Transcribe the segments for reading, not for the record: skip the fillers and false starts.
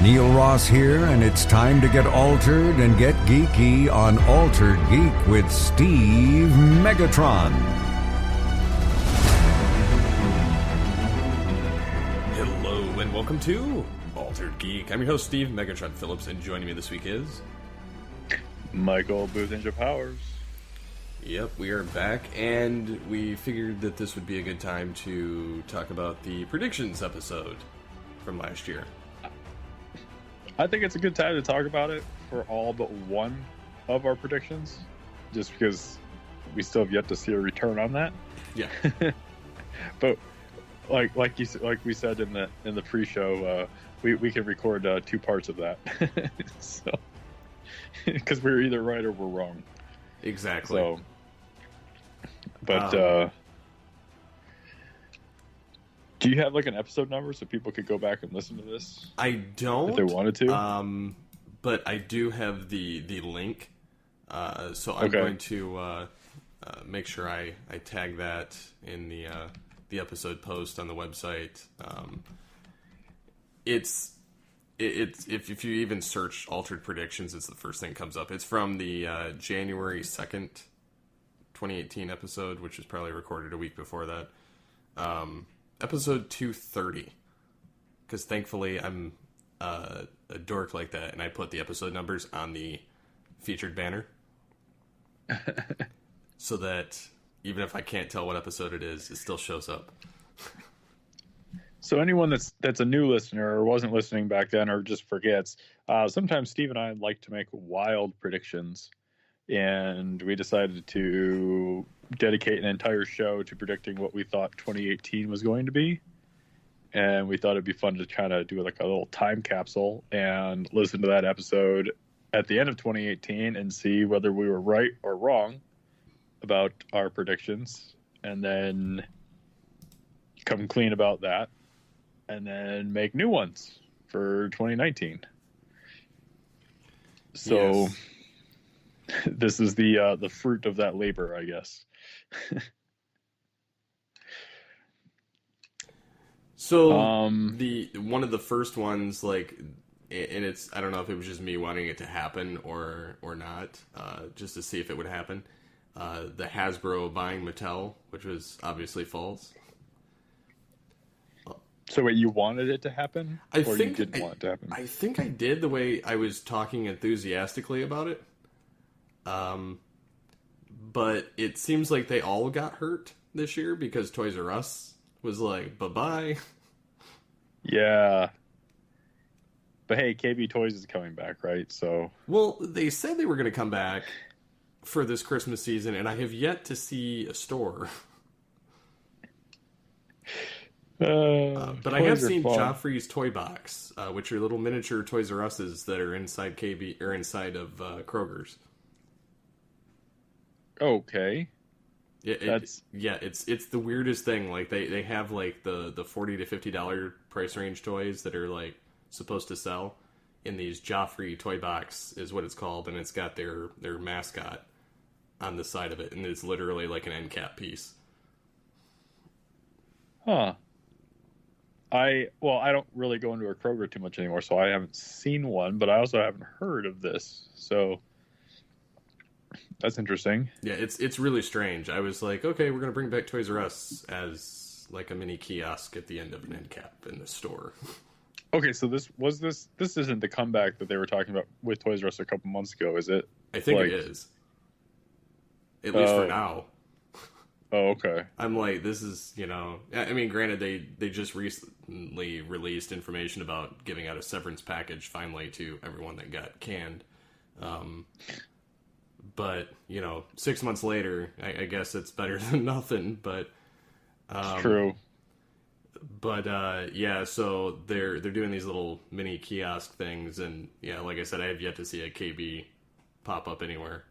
Neil Ross here, and it's time to get altered and get geeky on Altered Geek with Steve Megatron. Hello, and welcome to Altered Geek. I'm your host, Steve Megatron Phillips, and joining me this week is... Michael Boothninja Powers. Yep, we are back, and we figured that this would be a good time to talk about the predictions episode from last year. I think it's a good time to talk about it for all but one of our predictions, just because we still have yet to see a return on that. Yeah. But like we said in the pre-show, we can record two parts of that. So because we're either right or we're wrong. Exactly. So, but do you have like an episode number so people could go back and listen to this? I don't. If they wanted to. But I do have the link. So I'm going to make sure I tag that in the episode post on the website. It's if you even search Altered Predictions, it's the first thing that comes up. It's from the January 2nd, 2018 episode, which was probably recorded a week before that. Episode 230. Because thankfully I'm a dork like that, and I put the episode numbers on the featured banner. So that even if I can't tell what episode it is, it still shows up. So anyone that's a new listener or wasn't listening back then or just forgets, sometimes Steve and I like to make wild predictions, and we decided to dedicate an entire show to predicting what we thought 2018 was going to be. And we thought it'd be fun to kind of do like a little time capsule and listen to that episode at the end of 2018 and see whether we were right or wrong about our predictions, and then come clean about that, and then make new ones for 2019. So yes. This is the fruit of that labor, I guess. So the one of the first ones, like, and it's, I don't know if it was just me wanting it to happen or not, just to see if it would happen. The Hasbro buying Mattel, which was obviously false. So wait, you wanted it to happen? You didn't want it to happen? I think I did, the way I was talking enthusiastically about it. But it seems like they all got hurt this year because Toys R Us was like, bye-bye. Yeah. But hey, KB Toys is coming back, right? So, well, they said they were going to come back for this Christmas season, and I have yet to see a store. But I have seen Joffrey's Toy Box, which are little miniature Toys R Us's that are inside KB or inside of Kroger's. Okay. It's the weirdest thing. Like they have like the $40 to $50 price range toys that are like supposed to sell in these Joffrey Toy Box is what it's called, and it's got their mascot on the side of it, and it's literally like an end cap piece. Huh. I don't really go into a Kroger too much anymore, so I haven't seen one, but I also haven't heard of this. So that's interesting. Yeah, it's really strange. I was like, okay, we're going to bring back Toys R Us as like a mini kiosk at the end of an end cap in the store. Okay, so this isn't the comeback that they were talking about with Toys R Us a couple months ago, is it? I think it is. At least for now. Oh, okay. I'm like, this is, I mean, granted, they just recently released information about giving out a severance package finally to everyone that got canned. But, 6 months later, I guess it's better than nothing, but... True. But, yeah, so they're doing these little mini kiosk things, and, yeah, like I said, I have yet to see a KB pop up anywhere.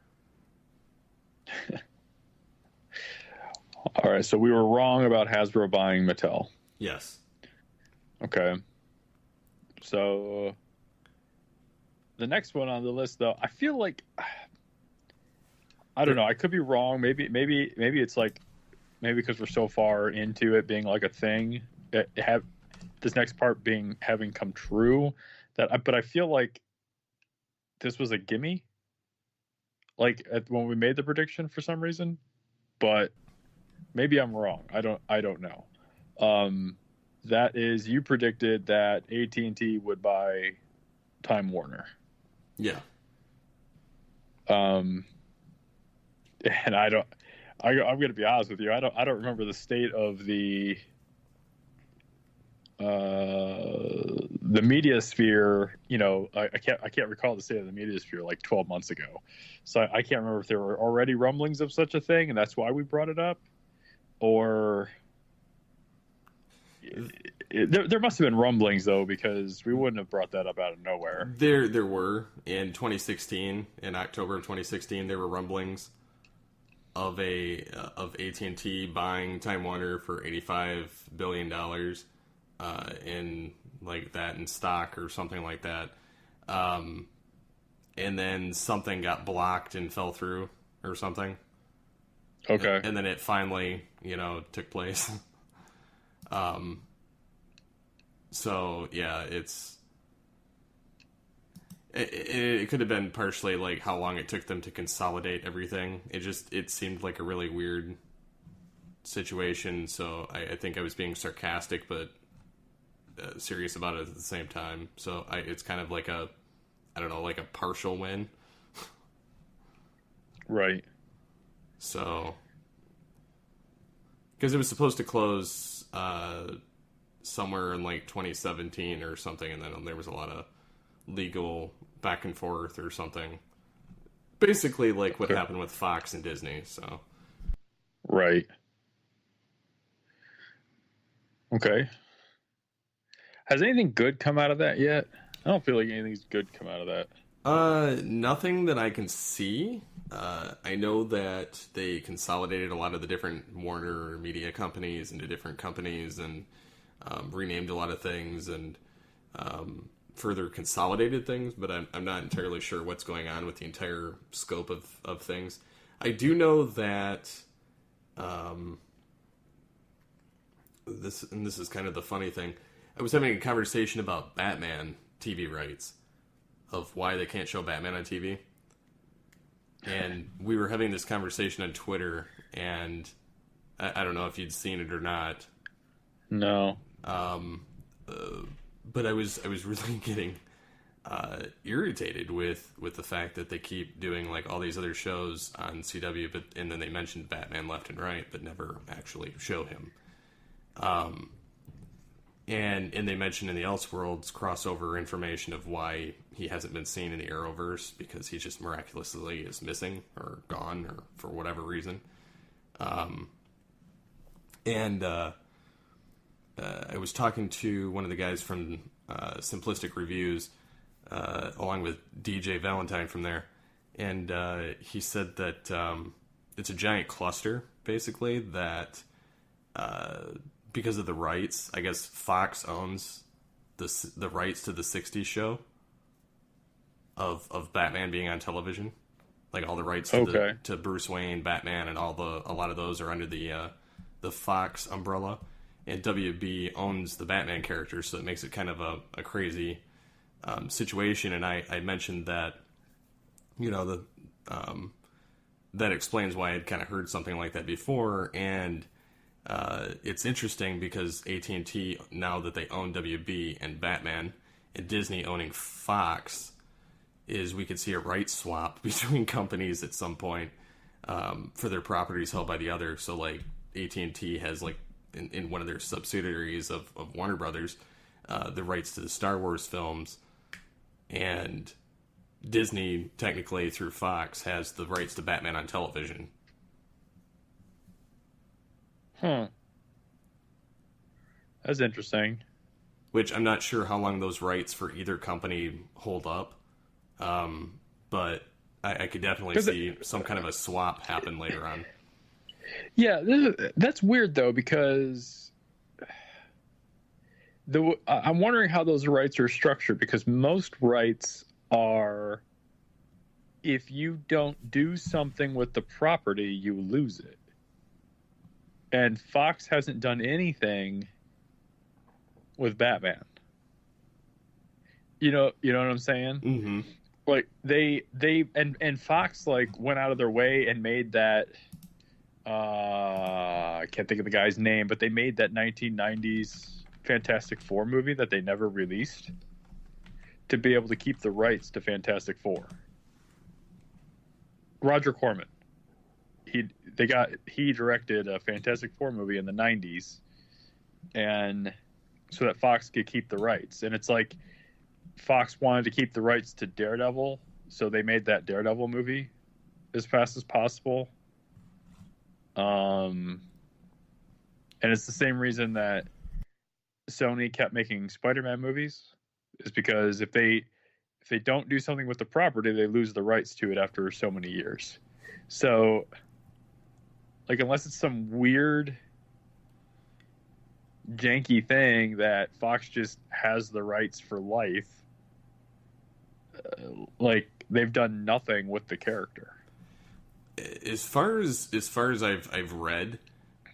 All right, so we were wrong about Hasbro buying Mattel. Yes. Okay. So the next one on the list, though, I feel like I don't know. I could be wrong. Maybe it's like because we're so far into it being like a thing, this next part having come true, But I feel like this was a gimme, like when we made the prediction for some reason. But maybe I'm wrong. I don't know. That is, you predicted that AT&T would buy TimeWarner. Yeah. And I'm going to be honest with you. I don't remember the state of the media sphere. I can't recall the state of the media sphere like 12 months ago. So I can't remember if there were already rumblings of such a thing, and that's why we brought it up, or there must have been rumblings though, because we wouldn't have brought that up out of nowhere. There were in 2016, in October of 2016, there were rumblings of AT&T buying Time Warner for $85 billion in like that in stock or something like that. And then something got blocked and fell through or something. Okay. And then it finally, took place. So yeah, it could have been partially like how long it took them to consolidate everything. It seemed like a really weird situation. So I think I was being sarcastic, but serious about it at the same time. So it's kind of like a partial win. Right. So, because it was supposed to close somewhere in like 2017 or something, and then there was a lot of legal back and forth or something. Basically, like what happened with Fox and Disney. So, right. Okay. Has anything good come out of that yet? I don't feel like anything's good come out of that. Nothing that I can see. I know that they consolidated a lot of the different Warner media companies into different companies and renamed a lot of things and further consolidated things, but I'm not entirely sure what's going on with the entire scope of things. I do know that this is kind of the funny thing. I was having a conversation about Batman TV rights, of why they can't show Batman on TV. And we were having this conversation on Twitter, and I don't know if you'd seen it or not. No. But I was really getting irritated with the fact that they keep doing like all these other shows on CW, and then they mentioned Batman left and right, but never actually show him. And they mentioned in the Elseworlds crossover information of why he hasn't been seen in the Arrowverse, because he just miraculously is missing or gone or for whatever reason. I was talking to one of the guys from Simplistic Reviews, along with DJ Valentine from there, and he said that it's a giant cluster, basically, that because of the rights, I guess Fox owns the rights to the 60s show of Batman being on television. Like all the rights to Bruce Wayne, Batman, and a lot of those are under the Fox umbrella. And WB owns the Batman characters, so it makes it kind of a crazy situation. And I mentioned that, that explains why I'd kind of heard something like that before. And it's interesting because AT&T, now that they own WB and Batman, and Disney owning Fox, is we could see a rights swap between companies at some point for their properties held by the other. So like AT&T has like in one of their subsidiaries of Warner Brothers, the rights to the Star Wars films, and Disney technically through Fox has the rights to Batman on television. That's interesting. Which I'm not sure how long those rights for either company hold up. But I could definitely see some kind of a swap happen later on. Yeah, that's weird though, because I'm wondering how those rights are structured, because most rights are, if you don't do something with the property, you lose it. And Fox hasn't done anything with Batman. You know what I'm saying? Mm-hmm. Like and Fox like went out of their way and made that. I can't think of the guy's name, but they made that 1990s Fantastic Four movie that they never released to be able to keep the rights to Fantastic Four. Roger Corman. He directed a Fantastic Four movie in the 90s, and so that Fox could keep the rights. And it's like Fox wanted to keep the rights to Daredevil, so they made that Daredevil movie as fast as possible. And it's the same reason that Sony kept making Spider-Man movies, is because if they don't do something with the property, they lose the rights to it after so many years. So, like, unless it's some weird, janky thing that Fox just has the rights for life, like, they've done nothing with the character. As far as I've read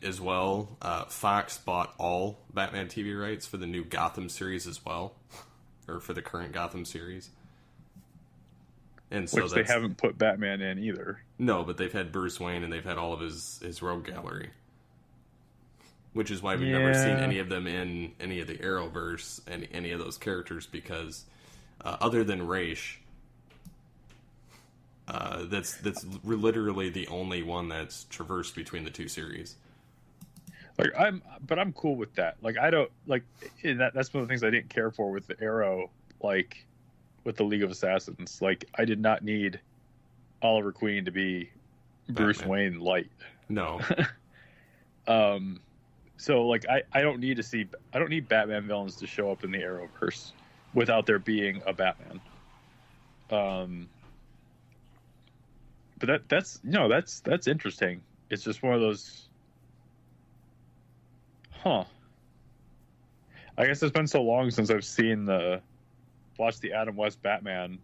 as well, Fox bought all Batman TV rights for the new Gotham series as well, or for the current Gotham series. And so which they haven't put Batman in either. No, but they've had Bruce Wayne and they've had all of his rogue gallery, which is why we've never seen any of them in any of the Arrowverse and any of those characters, because other than Raish. That's literally the only one that's traversed between the two series. Like I'm cool with that. Like I don't like that's one of the things I didn't care for with the Arrow, like with the League of Assassins. Like I did not need Oliver Queen to be Bruce Batman. Wayne light. No. So like I don't need Batman villains to show up in the Arrowverse without there being a Batman. But that's interesting. It's just one of those, I guess it's been so long since I've watched the Adam West Batman.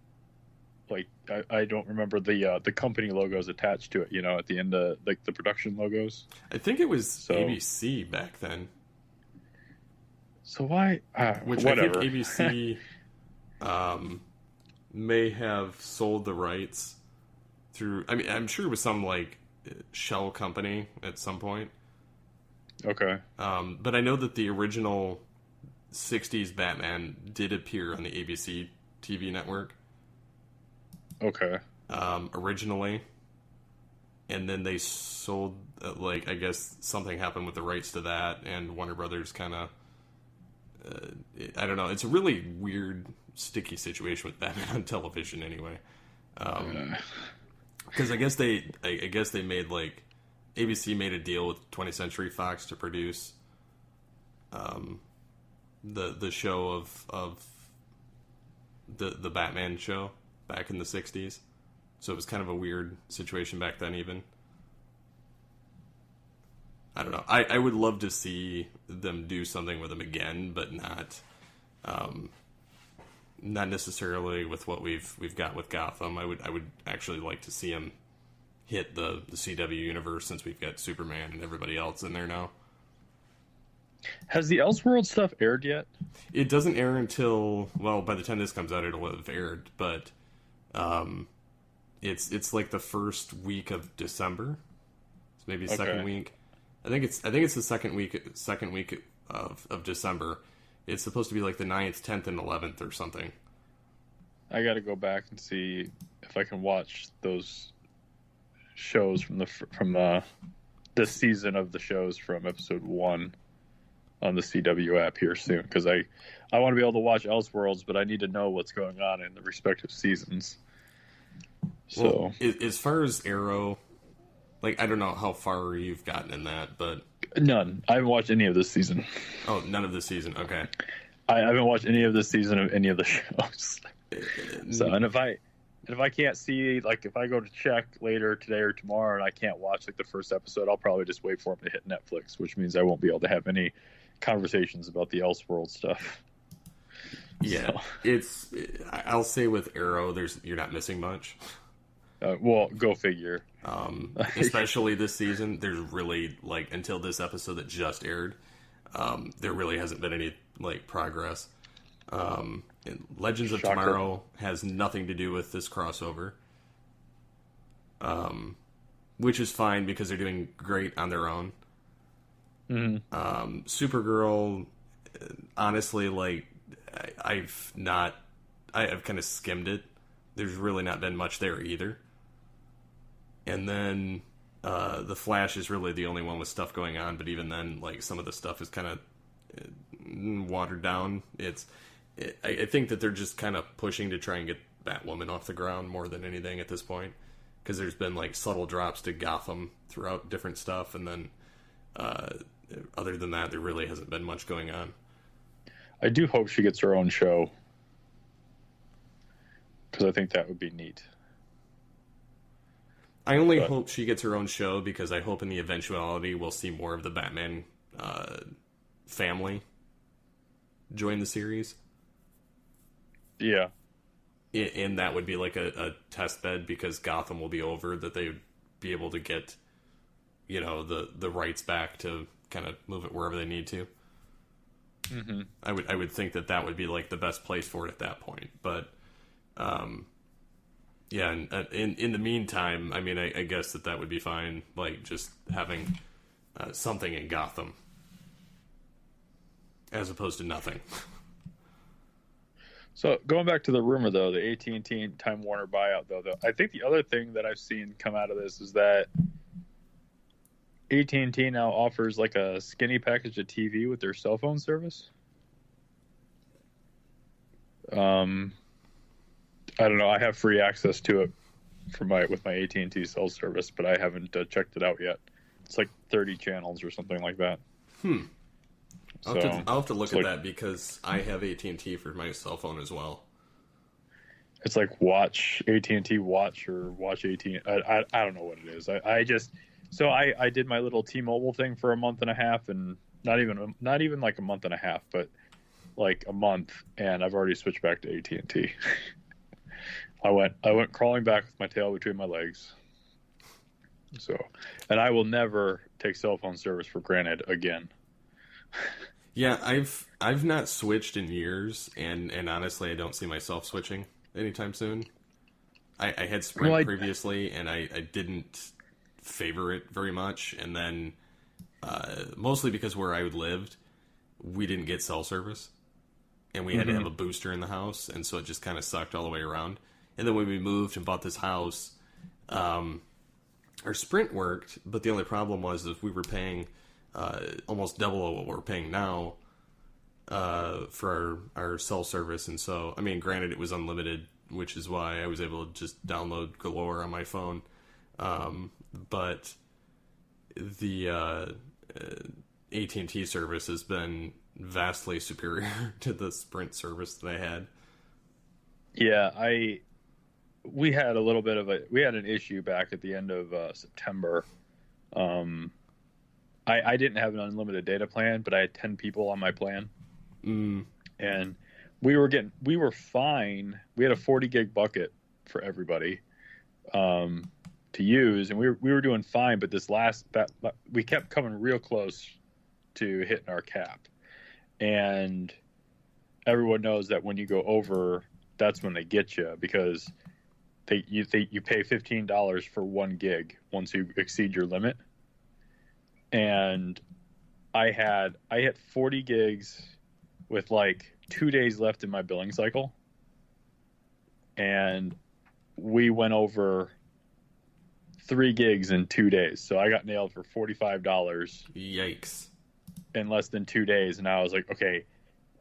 Like I don't remember the company logos attached to it. At the end of like the production logos. I think it was ABC back then. So why? Which whatever. I think ABC may have sold the rights through. I mean, I'm sure it was some like shell company at some point. Okay. But I know that the original '60s Batman did appear on the ABC TV network. Okay. Originally, and then they sold. I guess something happened with the rights to that, and Warner Brothers kind of. I don't know. It's a really weird, sticky situation with Batman on television, anyway. Because I guess they made like ABC made a deal with 20th Century Fox to produce the show of the Batman show back in the 60s. So it was kind of a weird situation back then, even. I don't know. I would love to see them do something with him again, but not necessarily with what we've got with Gotham. I would actually like to see him hit the CW universe, since we've got Superman and everybody else in there now. Has the Elseworld stuff aired yet? It doesn't air until, well, by the time this comes out, it'll have aired, but it's like the first week of December. It's maybe second week. I think it's the second week of December. It's supposed to be like the 9th, 10th, and 11th or something. I got to go back and see if I can watch those shows from this season of the shows from episode 1 on the CW app here soon, because I want to be able to watch Elseworlds, but I need to know what's going on in the respective seasons. So, well, as far as Arrow, like, I don't know how far you've gotten in that, but none. I haven't watched any of this season. Oh, none of this season. Okay. I haven't watched any of this season of any of the shows. So, and if I can't see, like, if I go to check later today or tomorrow and I can't watch like the first episode, I'll probably just wait for them to hit Netflix, which means I won't be able to have any conversations about the Elseworld stuff. Yeah, so. I'll say with Arrow, you're not missing much. Well, go figure. Especially this season, there's really, like, until this episode that just aired, there really hasn't been any, like, progress. And Legends of Shocker. Tomorrow has nothing to do with this crossover. Which is fine because they're doing great on their own. Supergirl, honestly, like, I've kind of skimmed it. There's really not been much there either. And then the Flash is really the only one with stuff going on, but even then, like, some of the stuff is kind of watered down. I think that they're just kind of pushing to try and get Batwoman off the ground more than anything at this point, because there's been, like, subtle drops to Gotham throughout different stuff, and then other than that, there really hasn't been much going on. I do hope she gets her own show, because I think that would be neat. I only hope she gets her own show because I hope in the eventuality we'll see more of the Batman family join the series. Yeah. And that would be like a test bed, because Gotham will be over, that they would be able to get, you know, the rights back to kind of move it wherever they need to. Mm-hmm. I would think that would be like the best place for it at that point. But yeah, and in the meantime, I mean, I guess that would be fine, like just having something in Gotham as opposed to nothing. So going back to the rumor, though, the AT&T and TimeWarner buyout, though, I think the other thing that I've seen come out of this is that AT&T now offers like a skinny package of TV with their cell phone service. I don't know. I have free access to it with my AT&T cell service, but I haven't checked it out yet. It's like 30 channels or something like that. I'll have to look at that, because I have AT&T for my cell phone as well. It's like Watch AT&T Watch or Watch AT&T. I don't know what it is. I did my little T-Mobile thing for a month and a half, and not even like a month and a half, but like a month, and I've already switched back to AT&T. I went crawling back with my tail between my legs. So, and I will never take cell phone service for granted again. Yeah, I've not switched in years, and honestly, I don't see myself switching anytime soon. I had Sprint previously, and I didn't favor it very much, and then mostly because where I lived, we didn't get cell service, and we had to have a booster in the house, and so it just kind of sucked all the way around. And then when we moved and bought this house, our Sprint worked, but the only problem was that we were paying almost double what we're paying now for our cell service. And so, I mean, granted, it was unlimited, which is why I was able to just download galore on my phone. But the AT&T service has been vastly superior to the Sprint service that I had. Yeah, we had an issue back at the end of September. I didn't have an unlimited data plan, but I had 10 people on my plan. And we were fine. We had a 40 gig bucket for everybody to use, and we were doing fine, but we kept coming real close to hitting our cap. And everyone knows that when you go over, that's when they get you, because you pay $15 for 1 gig once you exceed your limit. And I had 40 gigs with like 2 days left in my billing cycle, and we went over 3 gigs in 2 days. So I got nailed for $45. Yikes. In less than 2 days. And I was like, okay,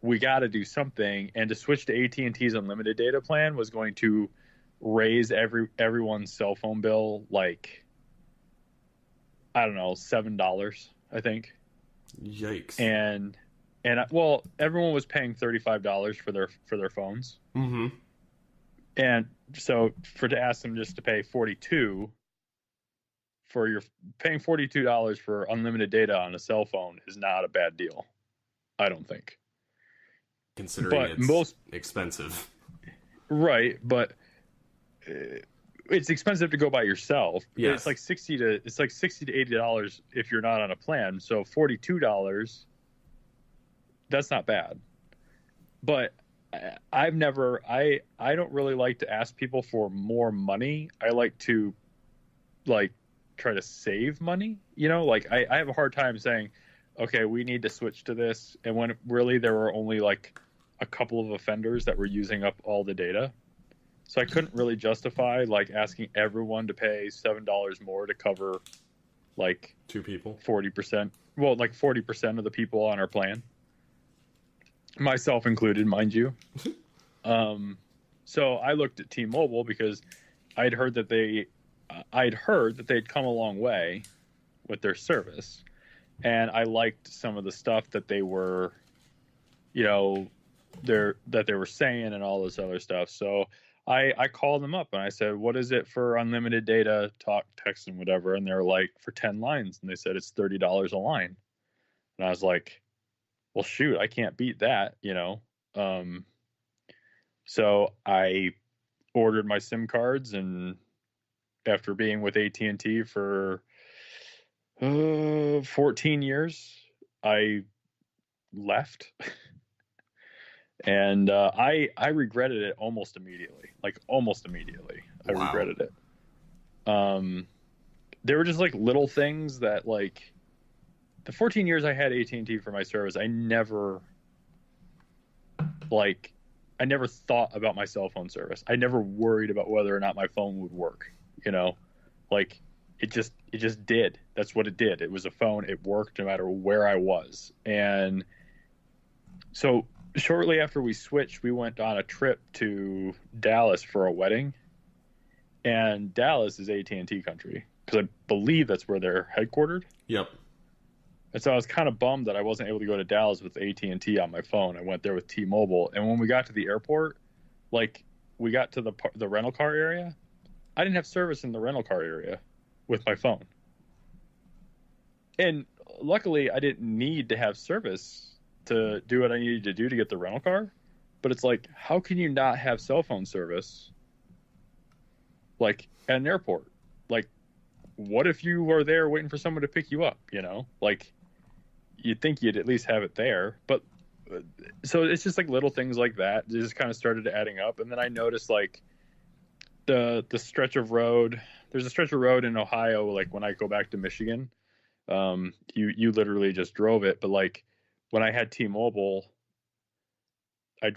we got to do something. And to switch to AT&T's unlimited data plan was going to raise everyone's cell phone bill, like, I don't know, $7, I think. Yikes. And well, everyone was paying $35 for their phones. Mm-hmm. And so to ask them just to pay $42 paying $42 for unlimited data on a cell phone is not a bad deal, I don't think. Considering it's expensive. Right, but it's expensive to go by yourself. Yes. It's like $60 to $80 if you're not on a plan. So $42, that's not bad. But I don't really like to ask people for more money. I like to like try to save money. Like I have a hard time saying, okay, we need to switch to this. And when really there were only like a couple of offenders that were using up all the data. So I couldn't really justify like asking everyone to pay $7 more to cover like 2 people, 40%. Well, like 40% of the people on our plan, myself included, mind you. So I looked at T-Mobile because I'd heard that they'd come a long way with their service, and I liked some of the stuff that they were, that they were saying and all this other stuff. So I called them up and I said, what is it for unlimited data, talk, text, and whatever? And they're like, for 10 lines. And they said, it's $30 a line. And I was like, well, shoot, I can't beat that, So I ordered my SIM cards, and after being with AT&T for 14 years, I left. And I regretted it almost immediately. Like almost immediately, I regretted it. There were just like little things that, like, the 14 years I had AT&T for my service, I never thought about my cell phone service. I never worried about whether or not my phone would work. Like it just did. That's what it did. It was a phone. It worked no matter where I was. And so shortly after we switched, we went on a trip to Dallas for a wedding, and Dallas is AT&T country because I believe that's where they're headquartered. Yep. And so I was kind of bummed that I wasn't able to go to Dallas with AT&T on my phone. I went there with T-Mobile, and when we got to the airport, like we got to the rental car area, I didn't have service in the rental car area with my phone. And luckily, I didn't need to have service to do what I needed to do to get the rental car. But it's like, how can you not have cell phone service like at an airport? Like, what if you were there waiting for someone to pick you up? Like, you'd think you'd at least have it there. But so it's just like little things like that. It just kind of started adding up. And then I noticed like the stretch of road. There's a stretch of road in Ohio. Like when I go back to Michigan, you literally just drove it. But like when I had T-Mobile, I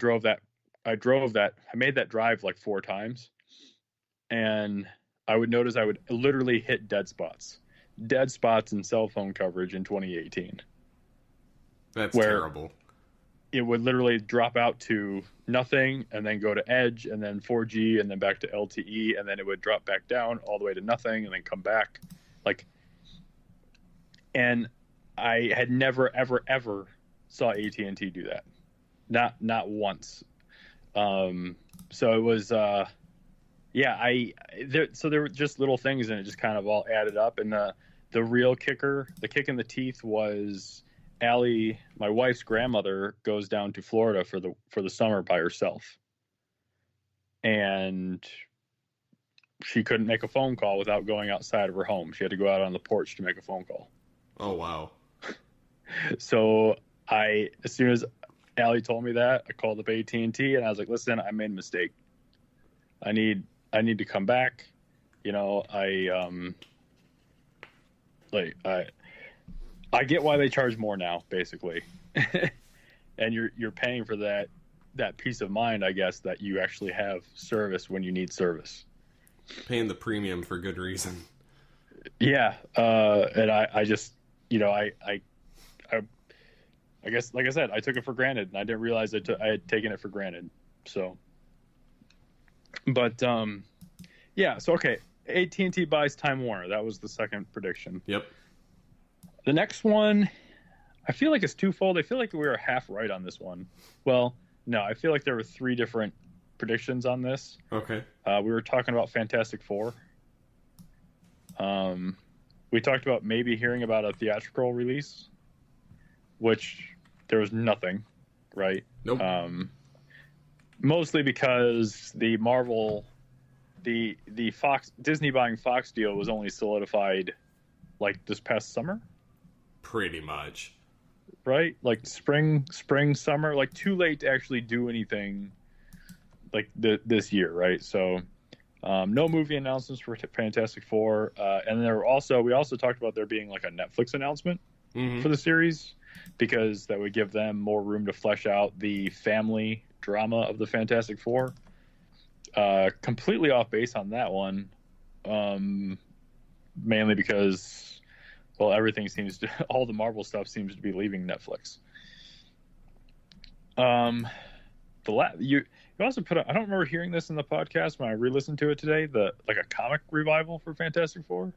made that drive like 4 times, and I would notice I would literally hit dead spots in cell phone coverage in 2018. That's terrible. It would literally drop out to nothing and then go to edge and then 4G and then back to LTE, and then it would drop back down all the way to nothing and then come back. And I had never, ever, ever saw AT&T do that. Not once. So it was, so there were just little things, and it just kind of all added up. And the real kicker, the kick in the teeth, was Allie, my wife's grandmother, goes down to Florida for the summer by herself, and she couldn't make a phone call without going outside of her home. She had to go out on the porch to make a phone call. Oh wow! So as soon as Allie told me that, I called up AT&T and I was like, "Listen, I made a mistake. I need to come back. I get why they charge more now, basically, and you're paying for that peace of mind, I guess, that you actually have service when you need service. Paying the premium for good reason. Yeah, and I just, I guess, like I said, I took it for granted, and I didn't realize I had taken it for granted. So, but yeah. So okay, AT&T buys TimeWarner. That was the second prediction. Yep. The next one, I feel like it's twofold. I feel like we were half right on this one. Well, no, I feel like there were 3 different predictions on this. Okay. We were talking about Fantastic Four. We talked about maybe hearing about a theatrical release, which there was nothing, right? Nope. Mostly because the Disney buying Fox deal was only solidified like this past summer. Pretty much. right? Like spring, summer, like too late to actually do anything like this year, right? So no movie announcements for Fantastic Four, and we also talked about there being like a Netflix announcement for the series, because that would give them more room to flesh out the family drama of the Fantastic Four. Completely off base on that one, mainly because, well, all the Marvel stuff seems to be leaving Netflix. You also put I don't remember hearing this in the podcast when I re-listened to it today, like a comic revival for Fantastic Four.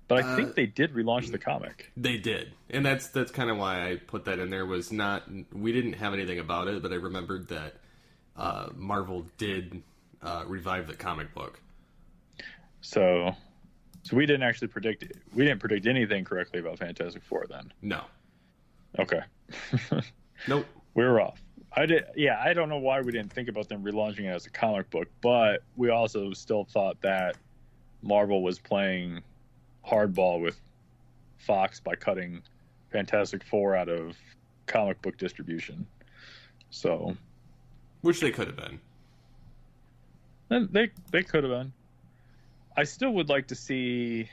But I think they did relaunch the comic. They did, and that's kind of why I put that in there. We didn't have anything about it, but I remembered that Marvel did revive the comic book. So we didn't actually predict it. We didn't predict anything correctly about Fantastic Four then. No. Okay. Nope. We were off. I don't know why we didn't think about them relaunching it as a comic book, but we also still thought that Marvel was playing hardball with Fox by cutting Fantastic Four out of comic book distribution. So, which they could have been. And they could have been. I still would like to see.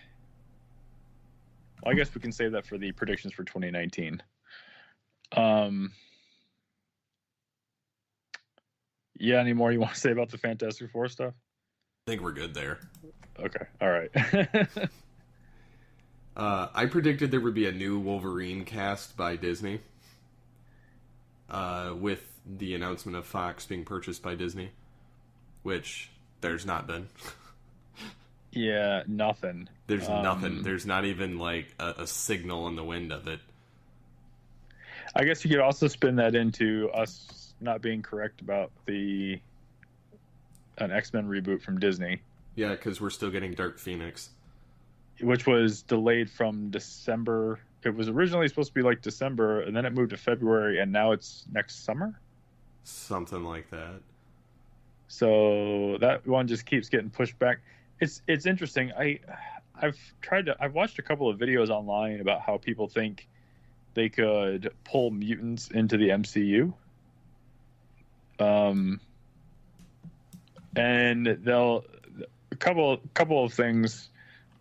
Well, I guess we can save that for the predictions for 2019. Yeah, any more you want to say about the Fantastic Four stuff? I think we're good there. Okay, all right. I predicted there would be a new Wolverine cast by Disney, with the announcement of Fox being purchased by Disney, which there's not been. Yeah, nothing. There's nothing. There's not even like a signal in the wind of it. I guess you could also spin that into us not being correct about an X-Men reboot from Disney. Yeah, because we're still getting Dark Phoenix, which was delayed from December. It was originally supposed to be like December, and then it moved to February, and now it's next summer? Something like that. So that one just keeps getting pushed back. It's interesting. I've watched a couple of videos online about how people think they could pull mutants into the MCU. And a couple of things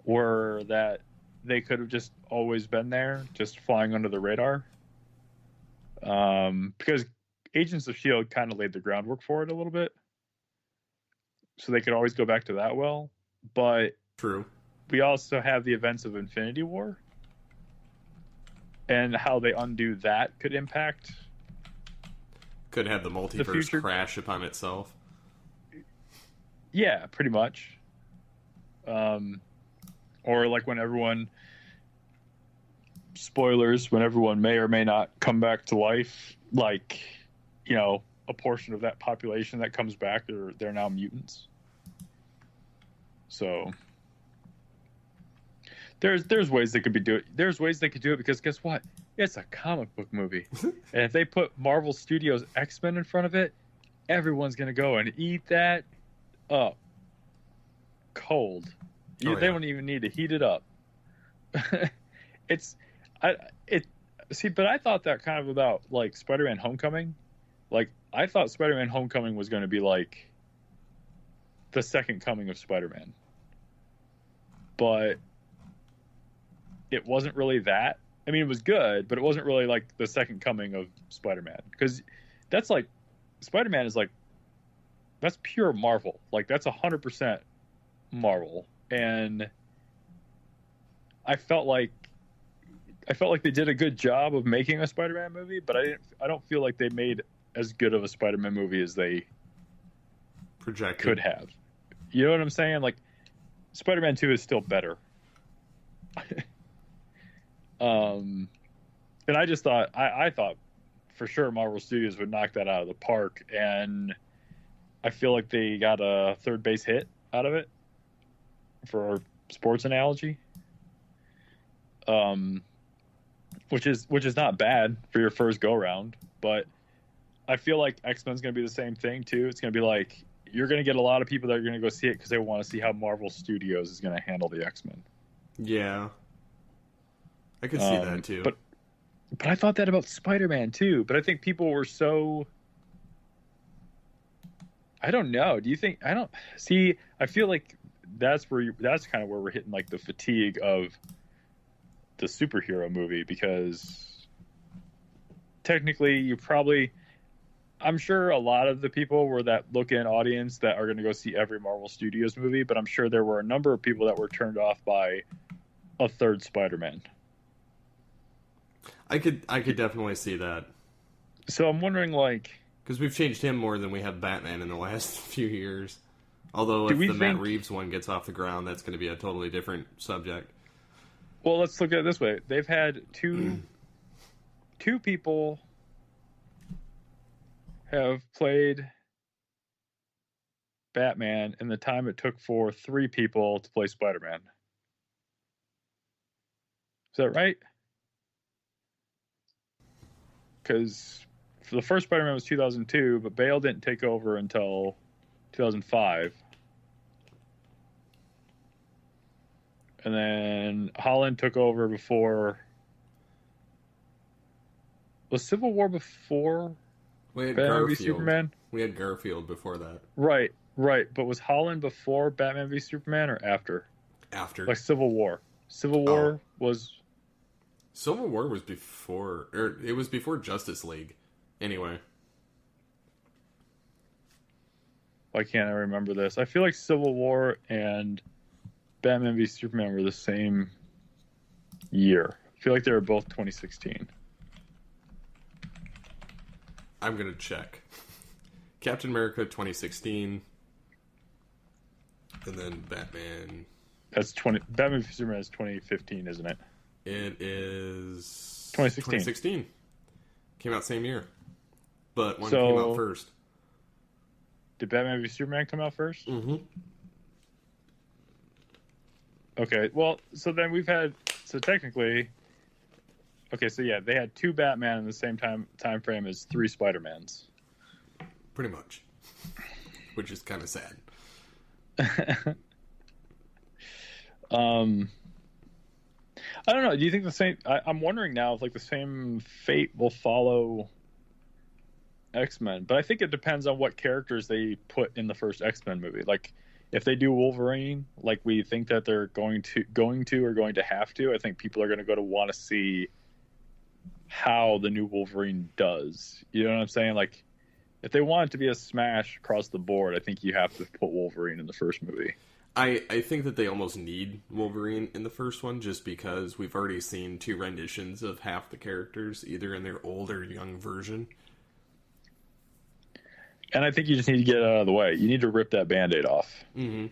were that they could have just always been there, just flying under the radar. Because Agents of S.H.I.E.L.D. kind of laid the groundwork for it a little bit. So they could always go back to that well. But true. We also have the events of Infinity War. And how they undo that could impact. Could have the multiverse crash upon itself. Yeah, pretty much. Or like when everyone may or may not come back to life, like, you know, a portion of that population that comes back, they're now mutants. So there's ways they could do it. There's ways they could do it because guess what? It's a comic book movie. And if they put Marvel Studios X-Men in front of it, everyone's going to go and eat that up cold. They don't even need to heat it up. But I thought that kind of about like Spider-Man Homecoming. Like I thought Spider-Man Homecoming was going to be like the second coming of Spider-Man. But it wasn't really that. I mean, it was good, but it wasn't really like the second coming of Spider-Man, because that's like Spider-Man is like that's pure Marvel. Like that's 100% Marvel, and I felt like they did a good job of making a Spider-Man movie, but I don't feel like they made as good of a Spider-Man movie as they projected could have. You know what I'm saying? Like Spider-Man 2 is still better. And I just thought I thought for sure Marvel Studios would knock that out of the park, and I feel like they got a third base hit out of it, for a sports analogy. Which is not bad for your first go round, but I feel like X-Men's going to be the same thing too. It's going to be like you're going to get a lot of people that are going to go see it because they want to see how Marvel Studios is going to handle the X-Men. Yeah, I could see that too. But I thought that about Spider-Man too. But I think people were so. I don't know. Do you think? I don't see. I feel like that's kind of where we're hitting like the fatigue of the superhero movie, because technically I'm sure a lot of the people were that look-in audience that are going to go see every Marvel Studios movie, but I'm sure there were a number of people that were turned off by a third Spider-Man. I could definitely see that. So I'm wondering, like, because we've changed him more than we have Batman in the last few years. Although if the Matt Reeves one gets off the ground, that's going to be a totally different subject. Well, let's look at it this way. They've had two people have played Batman in the time it took for 3 people to play Spider-Man. Is that right? Because the first Spider-Man was 2002, but Bale didn't take over until 2005. And then Holland took over before. Was Civil War before We had Batman v Garfield. Superman? We had Garfield before that. Right. But was Holland before Batman v Superman or after? After. Like Civil War. Civil War was. Civil War was before, or it was before Justice League. Anyway. Why can't I remember this? I feel like Civil War and Batman v Superman were the same year. I feel like they were both 2016. I'm going to check. Captain America 2016. And then Batman. Batman v Superman is 2015, isn't it? It is 2016. Came out same year. But one So, came out first. Did Batman v Superman come out first? Mm-hmm. Okay, well, so then technically, okay, so yeah, they had 2 Batman in the same time frame as 3 Spider-Mans. Pretty much. Which is kind of sad. I don't know. Do you think the same? I'm wondering now if like the same fate will follow X-Men, but I think it depends on what characters they put in the first X-Men movie. Like, if they do Wolverine, like we think that they're going to have to, I think people are going to want to see how the new Wolverine does. You know what I'm saying? Like, if they want it to be a smash across the board, I think you have to put Wolverine in the first movie. I think that they almost need Wolverine in the first one, just because we've already seen 2 renditions of half the characters, either in their old or young version. And I think you just need to get it out of the way. You need to rip that Band-Aid off. Mm-hmm.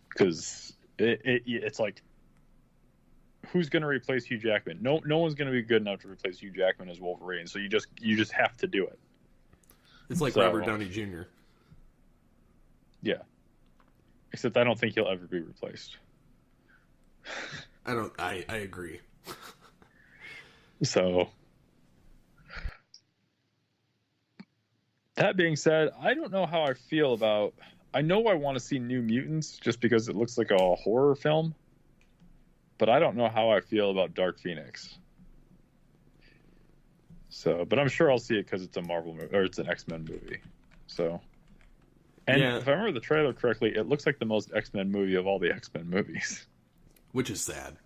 Because it's like, who's going to replace Hugh Jackman? No one's going to be good enough to replace Hugh Jackman as Wolverine. So you just have to do it. It's like Robert Downey Jr. Yeah. Except I don't think he'll ever be replaced. I agree. So, that being said, I don't know how I feel about. I know I want to see New Mutants just because it looks like a horror film, but I don't know how I feel about Dark Phoenix. So, but I'm sure I'll see it because it's a Marvel movie or it's an X-Men movie. So, and if I remember the trailer correctly, it looks like the most X-Men movie of all the X-Men movies, which is sad.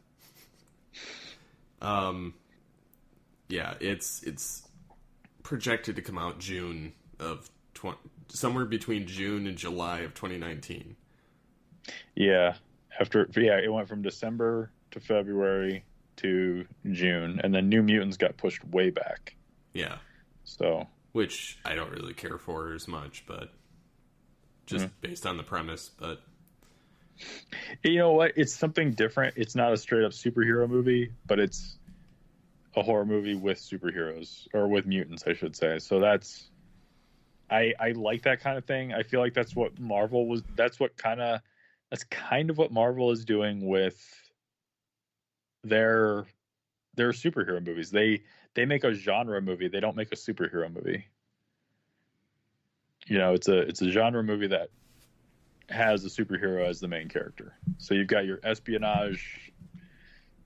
Yeah, it's projected to come out June of somewhere between June and July of 2019. Yeah, it went from December to February to June, and then New Mutants got pushed way back. Yeah. So, which I don't really care for as much, but just based on the premise. But you know what? It's something different. It's not a straight up superhero movie, but it's a horror movie with superheroes, or with mutants, I should say. So that's I like that kind of thing. I feel like that's what Marvel was. That's kind of what Marvel is doing with their superhero movies. They make a genre movie. They don't make a superhero movie. You know, it's a genre movie that has a superhero as the main character. So you've got your espionage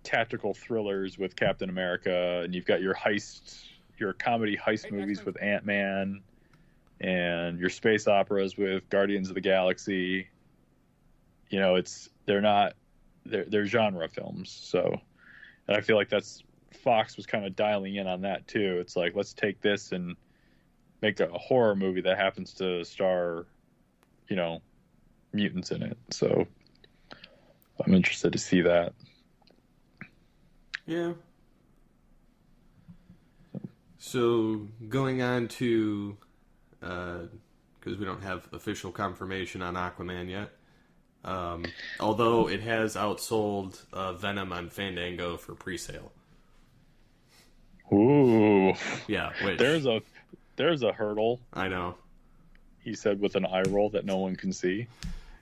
tactical thrillers with Captain America, and you've got your comedy heist movies with Ant-Man, and your space operas with Guardians of the Galaxy. You know, they're genre films. So, and I feel like Fox was kind of dialing in on that too. It's like, let's take this and make a horror movie that happens to star, you know, mutants in it. So I'm interested to see that. Yeah. So going on to, because we don't have official confirmation on Aquaman yet, although it has outsold Venom on Fandango for pre-sale. Ooh. Yeah, which... There's a hurdle. I know. He said with an eye roll that no one can see.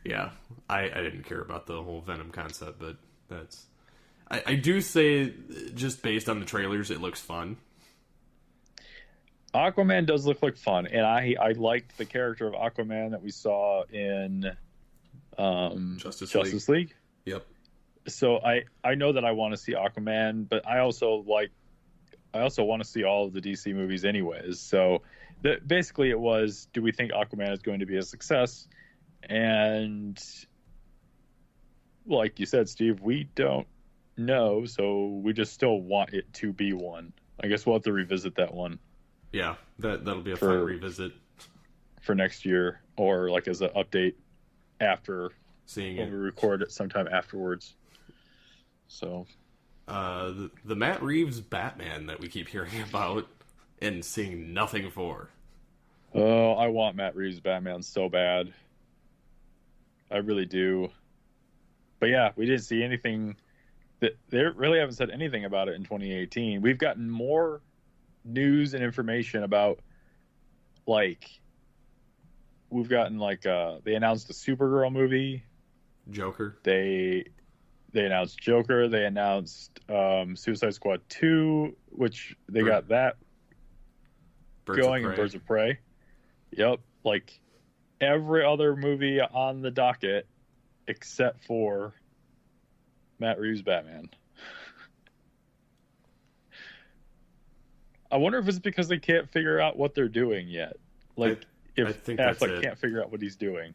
Yeah, I didn't care about the whole Venom concept, but that's... I do say, just based on the trailers, it looks fun. Aquaman does look like fun, and I liked the character of Aquaman that we saw in Justice League. Yep. So I know that I want to see Aquaman, but I also want to see all of the DC movies anyways. So basically it was, do we think Aquaman is going to be a success? And like you said, Steve, we don't know, so we just still want it to be one. I guess we'll have to revisit that one. Yeah, that'll be a fun revisit. For next year, or like as an update after seeing when we record it sometime afterwards. So... the Matt Reeves Batman that we keep hearing about and seeing nothing for. Oh, I want Matt Reeves Batman so bad. I really do. But yeah, we didn't see anything. They really haven't said anything about it in 2018. We've gotten more news and information about, like, we've gotten they announced a Supergirl movie. Joker. They announced Joker. They announced Suicide Squad 2, which they got that going, and Birds of Prey. Yep. Like every other movie on the docket except for Matt Reeves' Batman. I wonder if it's because they can't figure out what they're doing yet. Like, if Affleck can't figure out what he's doing.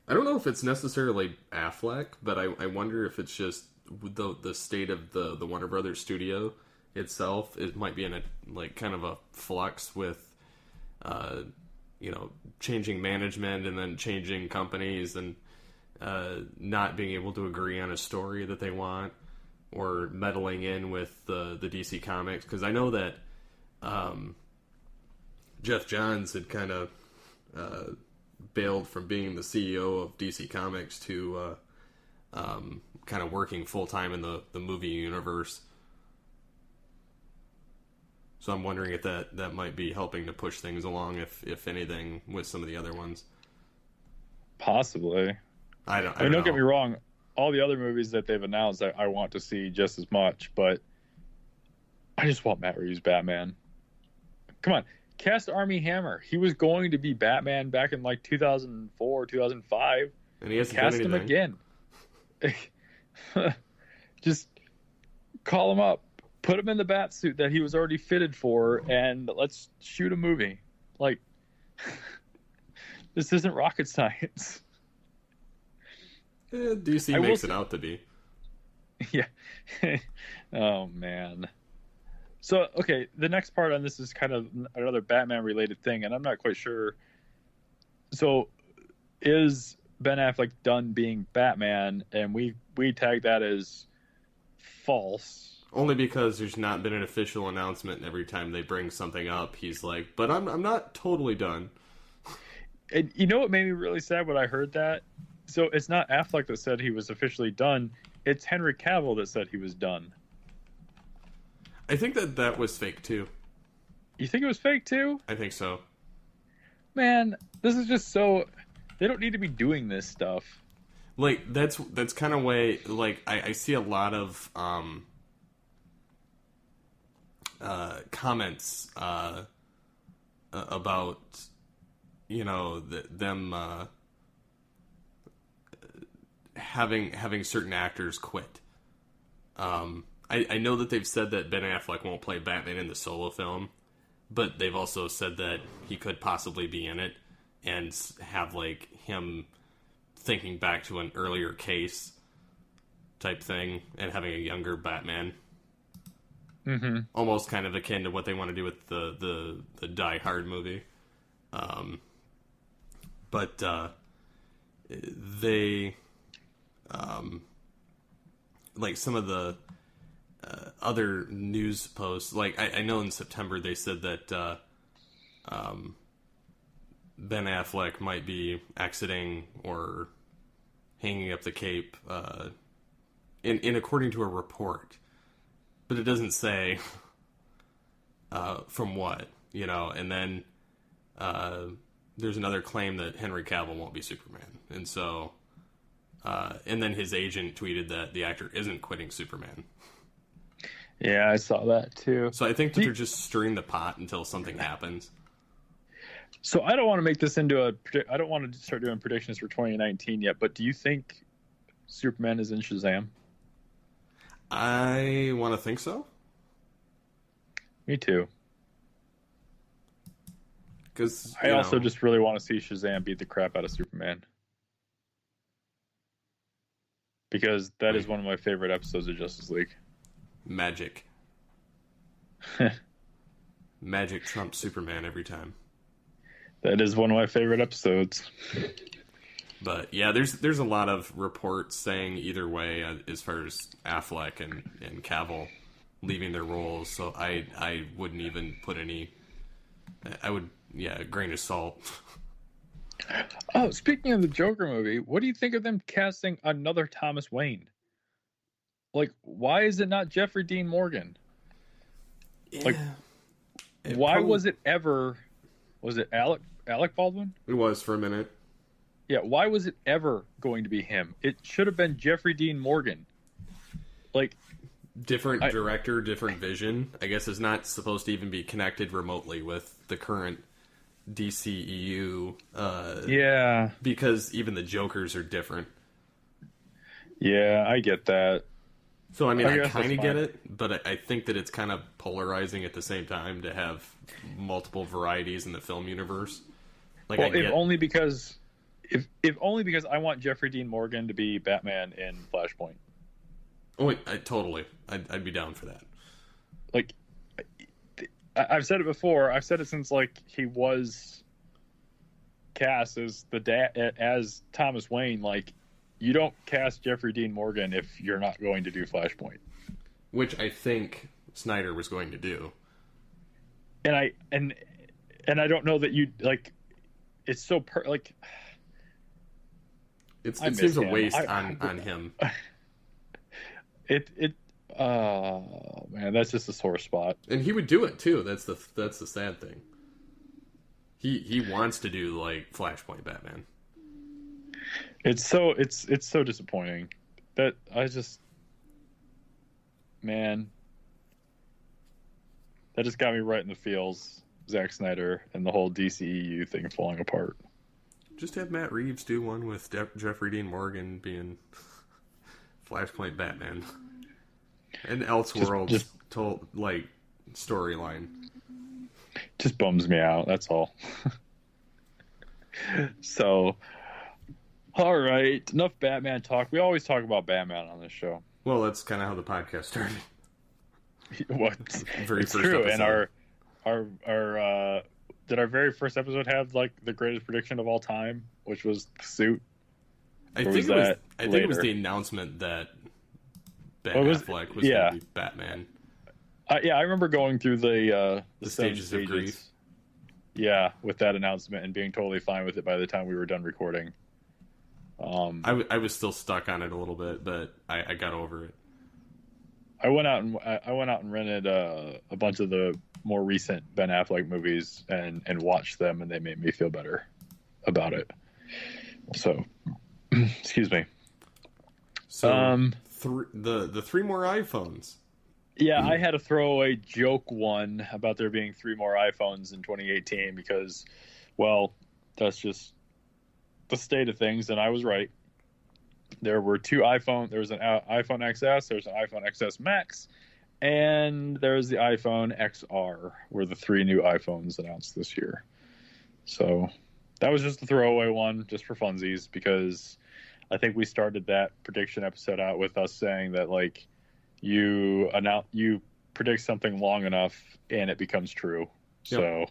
I don't know if it's necessarily Affleck, but I wonder if it's just the state of the Warner Brothers studio itself. It might be in a kind of a flux with changing management and then changing companies and not being able to agree on a story that they want, or meddling in with the DC Comics. Because I know that Jeff Johns had kind of bailed from being the CEO of DC Comics to kind of working full-time in the movie universe. So I'm wondering if that might be helping to push things along, if anything, with some of the other ones. Possibly. I mean, don't get me wrong. All the other movies that they've announced, I want to see just as much, but I just want Matt Reeves' Batman. Come on. Cast Armie Hammer. He was going to be Batman back in 2004, 2005. And he hasn't cast done him again. Just call him up. Put him in the bat suit that he was already fitted for, and let's shoot a movie. This isn't rocket science. DC makes it out to be. Yeah. Oh, man. So, okay, the next part on this is kind of another Batman-related thing, and I'm not quite sure. So, is Ben Affleck done being Batman? And we tag that as false. Only because there's not been an official announcement, and every time they bring something up, he's like, but I'm not totally done. And you know what made me really sad when I heard that? So, it's not Affleck that said he was officially done. It's Henry Cavill that said he was done. I think that was fake, too. You think it was fake, too? I think so. Man, this is just so... They don't need to be doing this stuff. That's kind of way... I see a lot of comments about, them having certain actors quit. I know that they've said that Ben Affleck won't play Batman in the solo film, but they've also said that he could possibly be in it and have, like, him thinking back to an earlier case type thing and having a younger Batman. Mm-hmm. Almost kind of akin to what they want to do with the Die Hard movie. But they... like, some of the other news posts, like, I know in September they said that Ben Affleck might be exiting or hanging up the cape in according to a report. But it doesn't say from what, you know. And then there's another claim that Henry Cavill won't be Superman. And so... and then his agent tweeted that the actor isn't quitting Superman. Yeah, I saw that too. So I think that they're just stirring the pot until something happens. So I don't want to make this into I don't want to start doing predictions for 2019 yet, but do you think Superman is in Shazam? I want to think so. Me too. Because I also just really want to see Shazam beat the crap out of Superman. Because that is one of my favorite episodes of Justice League. Magic. Magic trumps Superman every time. That is one of my favorite episodes. But yeah, there's a lot of reports saying either way as far as Affleck and Cavill leaving their roles. So I wouldn't even put any... I would, a grain of salt. Oh, speaking of the Joker movie, what do you think of them casting another Thomas Wayne? Like, why is it not Jeffrey Dean Morgan? Yeah. Like, why was it ever... Was it Alec Baldwin? It was for a minute. Yeah, why was it ever going to be him? It should have been Jeffrey Dean Morgan. Like... Different director, different vision. I guess it's not supposed to even be connected remotely with the current DCEU. Yeah. Because even the Jokers are different. Yeah, I get that. So, I mean, I kind of get it, but I think that it's kind of polarizing at the same time to have multiple varieties in the film universe. Like, well, if only because I want Jeffrey Dean Morgan to be Batman in Flashpoint. Oh, totally. I'd be down for that. Like, I've said it before. I've said it since, like, he was cast as as Thomas Wayne. Like, you don't cast Jeffrey Dean Morgan if you're not going to do Flashpoint. Which I think Snyder was going to do. And I don't know that you like. It's so it seems a waste on him. Oh man, that's just a sore spot. And he would do it too. That's the sad thing. He wants to do like Flashpoint Batman. It's so disappointing that man, that just got me right in the feels. Zack Snyder and the whole DCEU thing falling apart. Just have Matt Reeves do one with Jeffrey Dean Morgan being Flashpoint Batman. An Elseworlds told like storyline. Just bums me out, that's all. So, all right, enough Batman talk. We always talk about Batman on this show. Well, that's kind of how the podcast started. What? Very it's first true, episode. And our did our very first episode have like the greatest prediction of all time, which was the suit? I think it was the announcement that Ben Affleck was going to be Batman. Yeah, I remember going through the stages of grief. Yeah, with that announcement and being totally fine with it by the time we were done recording. I was still stuck on it a little bit, but I got over it. I went out and rented a bunch of the more recent Ben Affleck movies and watched them, and they made me feel better about it. So, excuse me. So the three more iPhones. Yeah, I had a throwaway joke one about there being 3 more iPhones in 2018 because, well, that's just the state of things, and I was right. there were two iPhone. There was an iPhone XS. There's an iPhone XS Max, and there's the iPhone XR. Were the three new iPhones announced this year. So that was just a throwaway one, just for funsies, because I think we started that prediction episode out with us saying that like you predict something long enough and it becomes true. Yep. So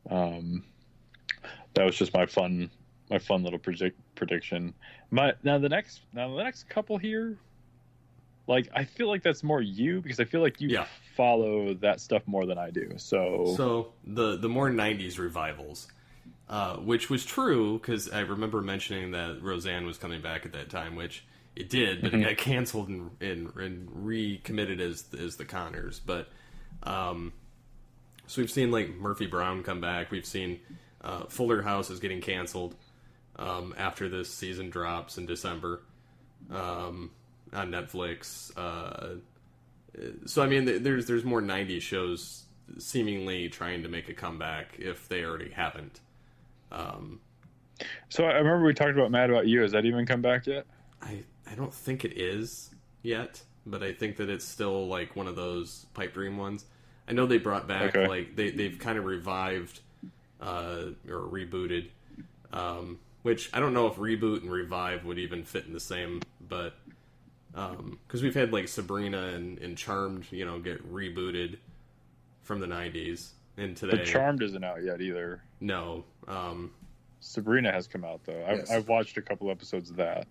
that was just my fun little prediction. Now the next couple here, like I feel like that's more you, because I feel like you follow that stuff more than I do. So the more 90s revivals, which was true because I remember mentioning that Roseanne was coming back at that time, which it did, but it got canceled and recommitted as the Connors. But so we've seen like Murphy Brown come back. We've seen Fuller House is getting canceled after this season drops in December on Netflix. So I mean, there's more 90s shows seemingly trying to make a comeback if they already haven't. So I remember we talked about Mad About You. Has that even come back yet? I don't think it is yet, but I think that it's still like one of those pipe dream ones. I know they brought back like they've kind of revived or rebooted, which I don't know if reboot and revive would even fit in the same, but because we've had like Sabrina and Charmed, get rebooted from the 90s, and today. But Charmed isn't out yet either. No. Sabrina has come out though. Yes. I've watched a couple episodes of that.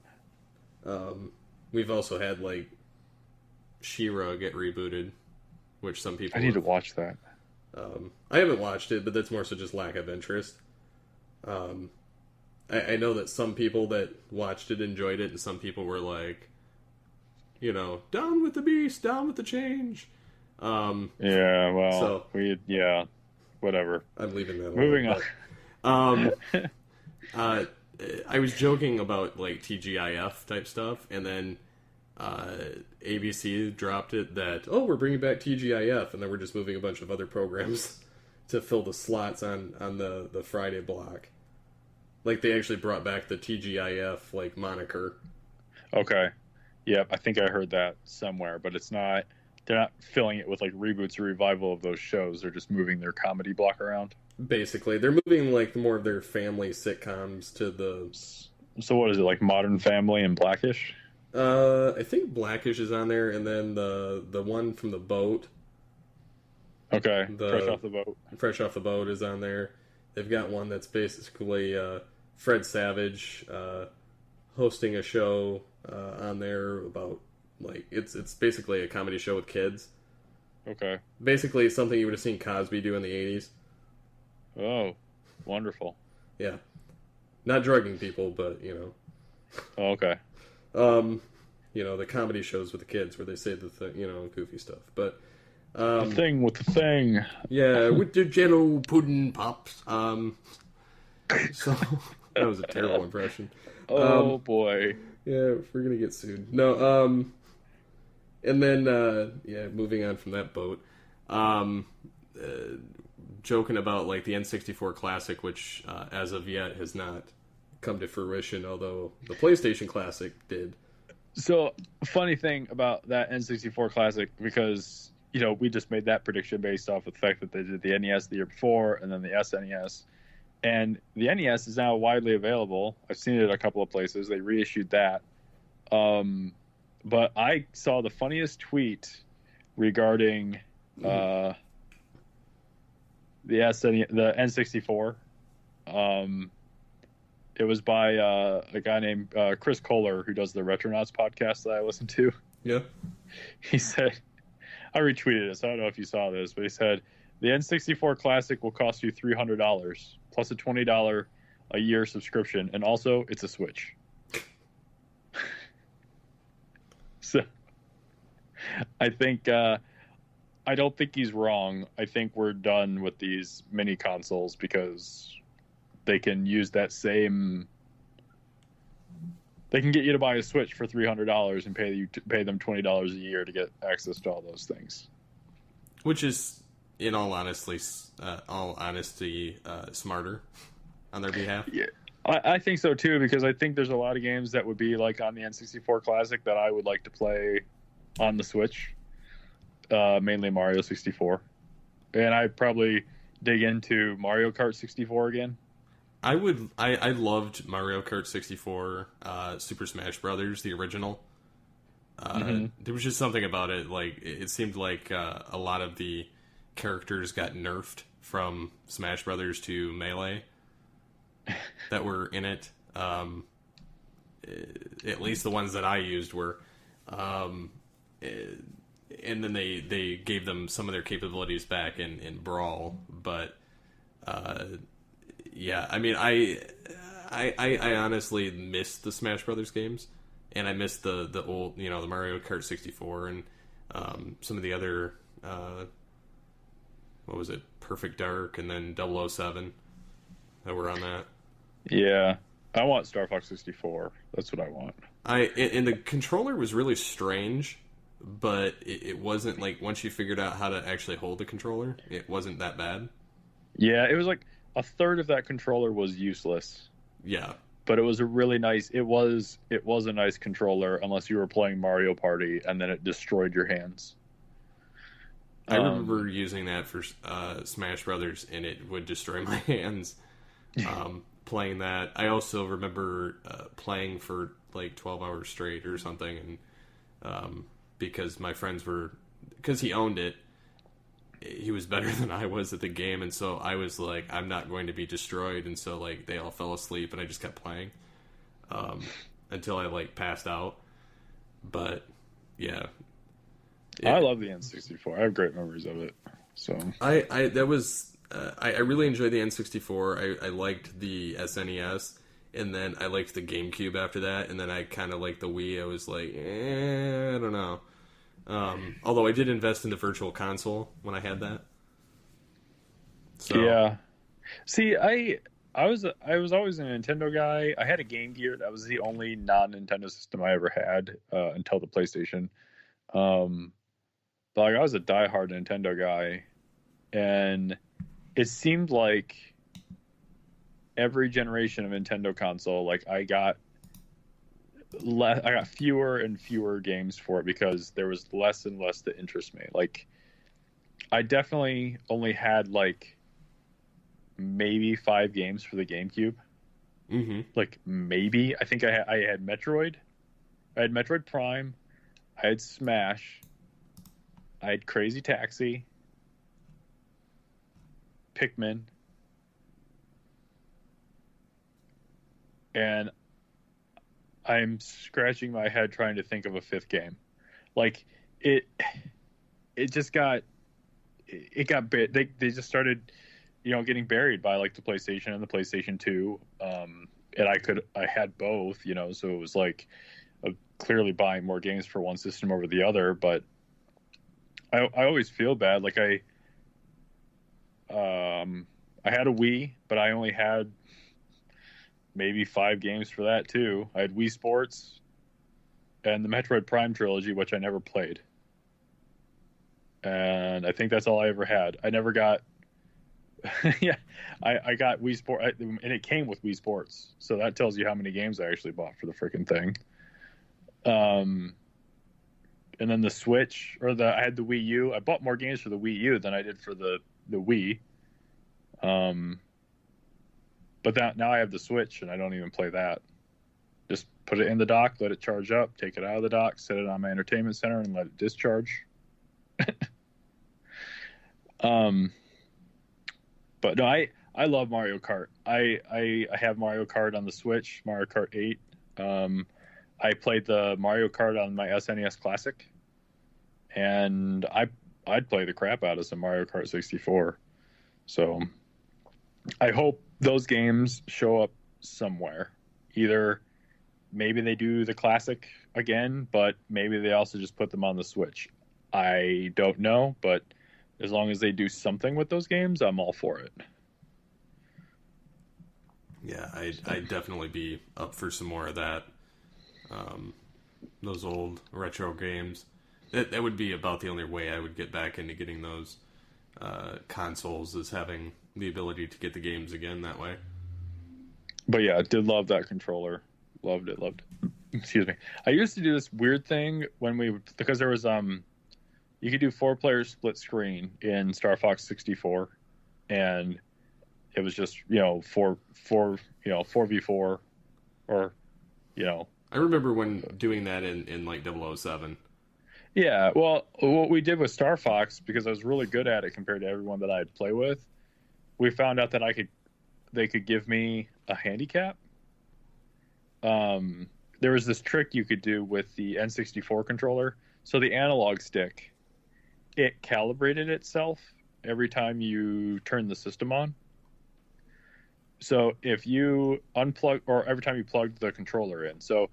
We've also had like She-Ra get rebooted, which some people. I need to watch that. I haven't watched it, but that's more so just lack of interest. I know that some people that watched it enjoyed it, and some people were like, down with the beast, down with the change. Yeah, well, so, whatever. I'm leaving that. Moving on. I was joking about like TGIF type stuff, and then ABC dropped it that we're bringing back TGIF, and then we're just moving a bunch of other programs to fill the slots on the Friday block. Like they actually brought back the TGIF like moniker. Okay. Yep, I think I heard that somewhere, but it's not. They're not filling it with like reboots or revival of those shows. They're just moving their comedy block around. Basically, they're moving like more of their family sitcoms to the. So what is it, like Modern Family and Blackish? I think Blackish is on there, and then the one from the boat. Okay, Fresh Off the Boat. Fresh Off the Boat is on there. They've got one that's basically Fred Savage hosting a show on there about like it's basically a comedy show with kids. Okay. Basically something you would have seen Cosby do in the 80s. Oh, wonderful. Yeah. Not drugging people, but, Oh, okay. The comedy shows with the kids where they say the thing, goofy stuff. But the thing with the thing. Yeah, with the Jello pudding pops. So that was a terrible impression. Oh boy. Yeah, we're gonna get sued. No, and then moving on from that boat. Joking about like the N64 Classic, which as of yet has not come to fruition, although the PlayStation Classic did. So, funny thing about that N64 Classic, because we just made that prediction based off of the fact that they did the NES the year before, and then the SNES, and the NES is now widely available. I've seen it at a couple of places. They reissued that, but I saw the funniest tweet regarding the N64. It was by a guy named Chris Kohler, who does the Retronauts podcast that I listen to. Yeah. He said, I retweeted it, so I don't know if you saw this, but he said, the N64 Classic will cost you $300 plus a $20 a year subscription, and also it's a Switch. So I think I don't think he's wrong. I think we're done with these mini consoles because they can use that same. They can get you to buy a Switch for $300 and pay them $20 a year to get access to all those things. Which is, in all honesty, smarter on their behalf. Yeah, I think so too, because I think there's a lot of games that would be like on the N64 Classic that I would like to play on the Switch, mainly Mario 64. And I'd probably dig into Mario Kart 64 again. I loved Mario Kart 64, Super Smash Brothers, the original. There was just something about it, like, it seemed like a lot of the characters got nerfed from Smash Brothers to Melee that were in it. At least the ones that I used were. And then they gave them some of their capabilities back in Brawl, but yeah, I mean, I honestly missed the Smash Brothers games, and I missed the old, the Mario Kart 64 and some of the other, what was it, Perfect Dark, and then 007 that were on that. Yeah, I want Star Fox 64. That's what I want. And the controller was really strange, but it wasn't like, once you figured out how to actually hold the controller, it wasn't that bad. Yeah, it was like a third of that controller was useless. Yeah. But it was a really nice. It was a nice controller, unless you were playing Mario Party, and then it destroyed your hands. I remember using that for Smash Brothers, and it would destroy my hands. Playing that, I also remember playing for like 12 hours straight or something, and because my friends because he owned it, he was better than I was at the game, and so I was like, I'm not going to be destroyed, and so like they all fell asleep, and I just kept playing until I like passed out. But yeah, I love the N64. I have great memories of it. So I really enjoyed the N64. I liked the SNES, and then I liked the GameCube after that, and then I kind of liked the Wii. I was like, I don't know. Although I did invest in the Virtual Console when I had that. So. Yeah. See, I was always a Nintendo guy. I had a Game Gear. That was the only non-Nintendo system I ever had until the PlayStation. But like, I was a diehard Nintendo guy, and it seemed like every generation of Nintendo console, like I got fewer and fewer games for it because there was less and less that interest me. Like, I definitely only had like maybe 5 games for the GameCube. Mm-hmm. Like, maybe. I think I had Metroid. I had Metroid Prime. I had Smash. I had Crazy Taxi. Pikmin. And I'm scratching my head trying to think of a 5th game. Like, it just got they just started, getting buried by like the PlayStation and the PlayStation 2. And I had both, so it was like clearly buying more games for one system over the other. But I always feel bad. Like I had a Wii, but I only had maybe 5 games for that too. I had Wii Sports and the Metroid Prime trilogy, which I never played. And I think that's all I ever had. I never got yeah, I got Wii Sport, and it came with Wii Sports. So that tells you how many games I actually bought for the freaking thing. And then the Switch, I had the Wii U. I bought more games for the Wii U than I did for the Wii. But now I have the Switch, and I don't even play that. Just put it in the dock, let it charge up, take it out of the dock, set it on my entertainment center, and let it discharge. But no, I love Mario Kart. I have Mario Kart on the Switch, Mario Kart 8. I played the Mario Kart on my SNES Classic, and I'd play the crap out of some Mario Kart 64. So I hope those games show up somewhere. Either maybe they do the Classic again, but maybe they also just put them on the Switch. I don't know, but as long as they do something with those games, I'm all for it. Yeah, I'd definitely be up for some more of that. Those old retro games. That would be about the only way I would get back into getting those consoles, is having the ability to get the games again that way. But yeah, I did love that controller. Loved it. Excuse me. I used to do this weird thing because there was you could do 4-player split screen in Star Fox 64, and it was just 4v4, or I remember when doing that in like 007. Yeah, well, what we did with Star Fox, because I was really good at it compared to everyone that I'd play with, we found out that they could give me a handicap. There was this trick you could do with the N64 controller. So the analog stick, it calibrated itself every time you turn the system on. So if you unplug, or every time you plugged the controller in. So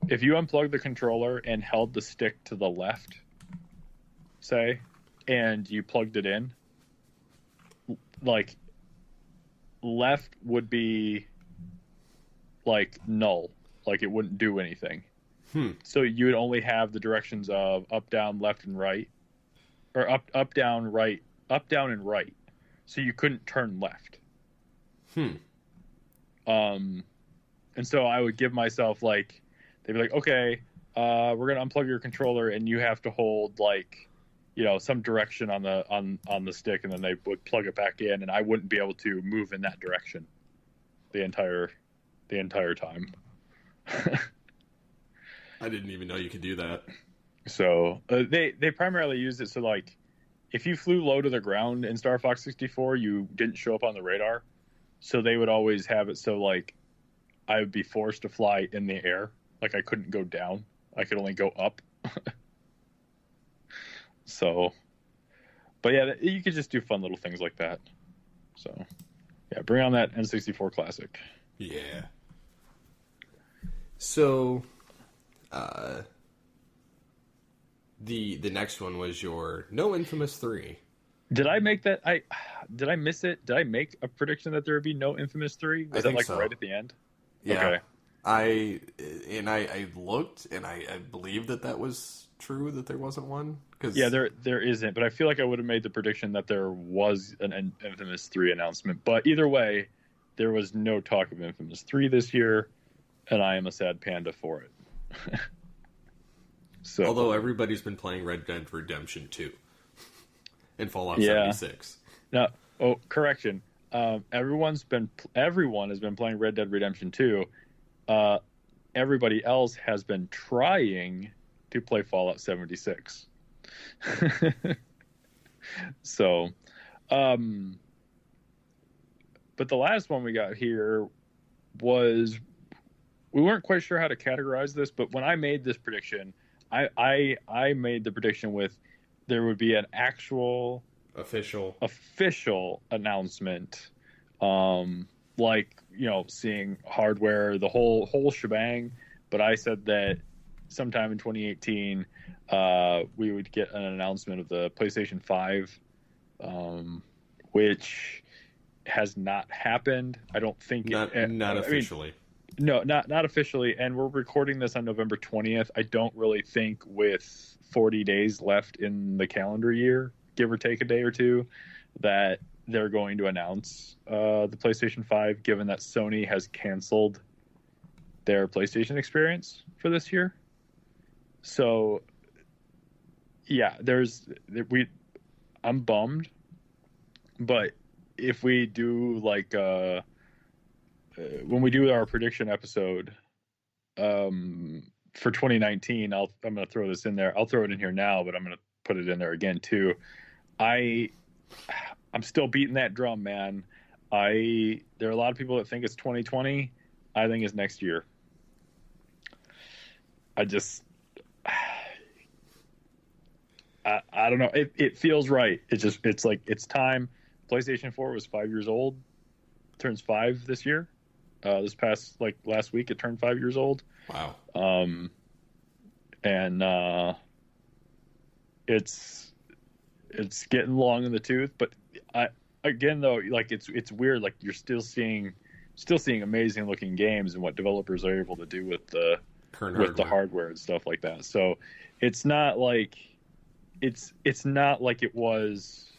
if you unplugged the controller and held the stick to the left, say, and you plugged it in, like, left would be like null, like it wouldn't do anything. So you would only have the directions of up, down, left, and right, or up, down, right, up, down, and right. So you couldn't turn left. And so I would give myself, like, they'd be like, okay, we're gonna unplug your controller, and you have to hold, like, some direction on the stick, and then they would plug it back in, and I wouldn't be able to move in that direction the entire time. I didn't even know you could do that. So they primarily used it so, like, if you flew low to the ground in Star Fox 64, you didn't show up on the radar. So they would always have it so, like, I would be forced to fly in the air. Like, I couldn't go down. I could only go up. So, but yeah, you could just do fun little things like that. So, yeah, bring on that N64 classic. Yeah. So, the next one was your No Infamous 3. Did I make that? Did I miss it? Did I make a prediction that there would be no Infamous 3? Was that, like, so, right at the end? Yeah. Okay. I looked, and I believe that was true, that there wasn't one. Yeah, there isn't, but I feel like I would have made the prediction that there was an Infamous 3 announcement. But either way, there was no talk of Infamous 3 this year, and I am a sad panda for it. So, although everybody's been playing Red Dead Redemption 2 and Fallout 76. Now, correction. Everyone has been playing Red Dead Redemption 2. Everybody else has been trying to play Fallout 76. So, but the last one we got here was, we weren't quite sure how to categorize this, but when I made this prediction, I made the prediction with, there would be an actual official announcement, like, seeing hardware, the whole shebang. But I said that sometime in 2018, we would get an announcement of the PlayStation 5, which has not happened. I don't think not officially. No, not officially. And we're recording this on November 20th. I don't really think, with 40 days left in the calendar year, give or take a day or two, that they're going to announce the PlayStation 5, given that Sony has canceled their PlayStation experience for this year. So, yeah, I'm bummed, but if we do, like, when we do our prediction episode for 2019, I'm going to throw this in there. I'll throw it in here now, but I'm going to put it in there again too. I'm still beating that drum, man. There are a lot of people that think it's 2020. I think it's next year. I don't know. It feels right. It's like, it's time. PlayStation 4 was 5 years old. Turns 5 this year. This past, like, last week, it turned 5 years old. Wow. And it's getting long in the tooth, but again, though, like, it's weird. Like, you're still seeing amazing looking games and what developers are able to do with the hardware and stuff like that. So it's not like it was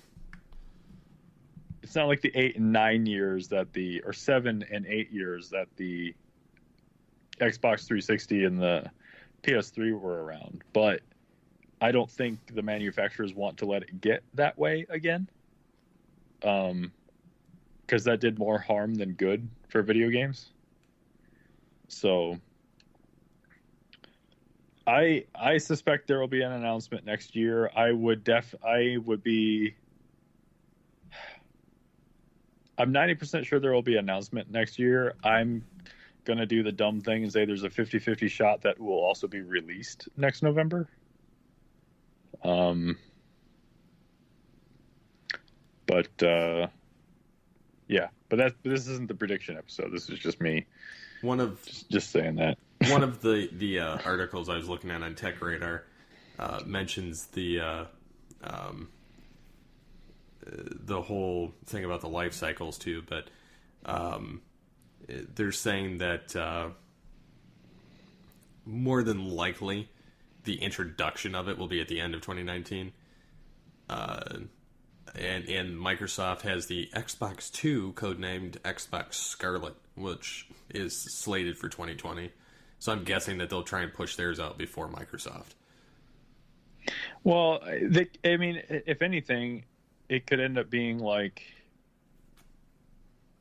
it's not like the 8 and 9 years or 7 and 8 years that the Xbox 360 and the PS3 were around. But I don't think the manufacturers want to let it get that way again. Because that did more harm than good for video games. So I suspect there will be an announcement next year. I'm 90% sure there will be an announcement next year. I'm going to do the dumb thing and say there's a 50-50 shot that will also be released next November. Yeah, but this isn't the prediction episode. This is just me. Just saying that. One of the articles I was looking at on Tech Radar mentions the whole thing about the life cycles too, but they're saying that more than likely the introduction of it will be at the end of 2019. And Microsoft has the Xbox 2 codenamed Xbox Scarlet, which is slated for 2020. So I'm guessing that they'll try and push theirs out before Microsoft. Well, I mean, if anything, it could end up being like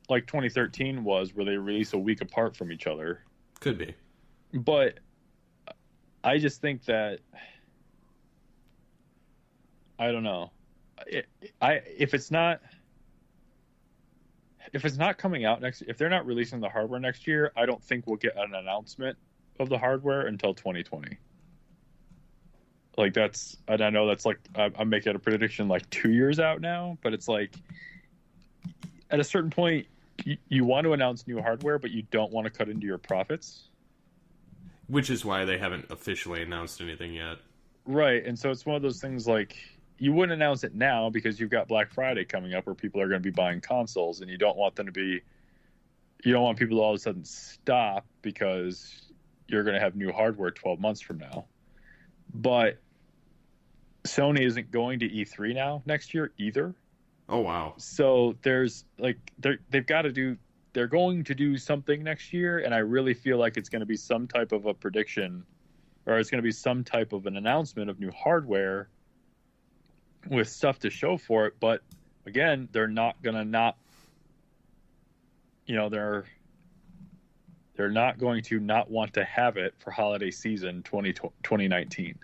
2013 was, where they release a week apart from each other. Could be. But I just think that, I don't know. If it's not coming out if they're not releasing the hardware next year, I don't think we'll get an announcement of the hardware until 2020. Like and I know that's like, I'm making a prediction like 2 years out now, but it's like at a certain point you want to announce new hardware, but you don't want to cut into your profits. Which is why they haven't officially announced anything yet. Right. And so it's one of those things like, you wouldn't announce it now because you've got Black Friday coming up where people are going to be buying consoles, and you don't want people to all of a sudden stop because you're going to have new hardware 12 months from now. But Sony isn't going to E3 now next year either. Oh, wow. So there's they're going to do something next year, and I really feel like it's going to be some type of a prediction, or it's going to be some type of an announcement of new hardware with stuff to show for it. But again, they're not going to they're not going to not want to have it for holiday season 2019.